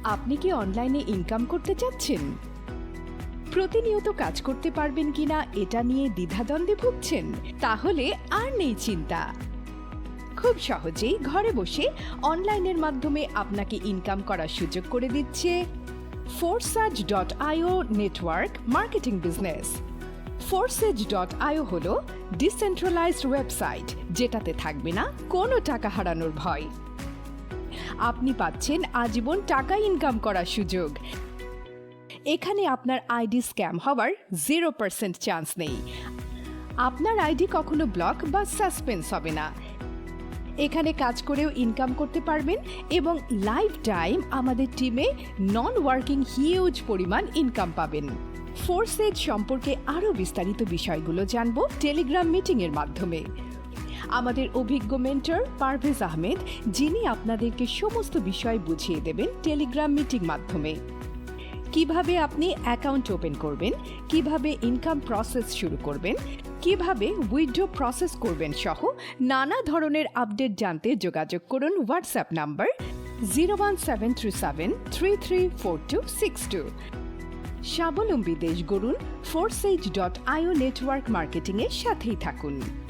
আপনি কি অনলাইনে ইনকাম করতে চাচ্ছেন? প্রতিনিয়ত কাজ করতে পারবেন কিনা এটা নিয়ে দ্বিধাদ্বন্দ্বে ভুগছেন? তাহলে আর নেই চিন্তা। খুব সহজেই ঘরে বসে অনলাইনের মাধ্যমে আপনাকে ইনকাম করার সুযোগ করে দিচ্ছে Forsage.io network marketing business. Forsage.io হলো ডিসেন্ট্রালাইজড ওয়েবসাইট, যেটাতে থাকবে না কোনো টাকা হারানোর ভয়। আপনি পাচ্ছেন আজীবন টাকা ইনকাম করার সুযোগ। এখানে আপনার আইডি স্ক্যাম হওয়ার 0% চান্স নেই। আপনার আইডি কখনো ব্লক বা সাসপেন্স হবে না। এখানে কাজ করেও ইনকাম করতে পারবেন এবং লাইফ টাইম আমাদের টিমে নন ওয়ার্কিং হিউজ পরিমাণ ইনকাম পাবেন। ফোরসেজ সম্পর্কে আরও বিস্তারিত বিষয়গুলো জানব টেলিগ্রাম মিটিংয়ের মাধ্যমে। আমাদের অভিজ্ঞ মেন্টর পারভেজ আহমেদ, যিনি আপনাদেরকে সমস্ত বিষয় বুঝিয়ে দেবেন টেলিগ্রাম মিটিং মাধ্যমে। কিভাবে আপনি অ্যাকাউন্ট ওপেন করবেন, কিভাবে ইনকাম প্রসেস শুরু করবেন, কিভাবে উইথড্র প্রসেস করবেন সহ নানা ধরনের আপডেট জানতে যোগাযোগ করুন হোয়াটসঅ্যাপ নাম্বার 01737334262। স্বাবলম্বী দেশ গড়ুন। Forsage.io নেটওয়ার্ক মার্কেটিংয়ের সাথেই থাকুন।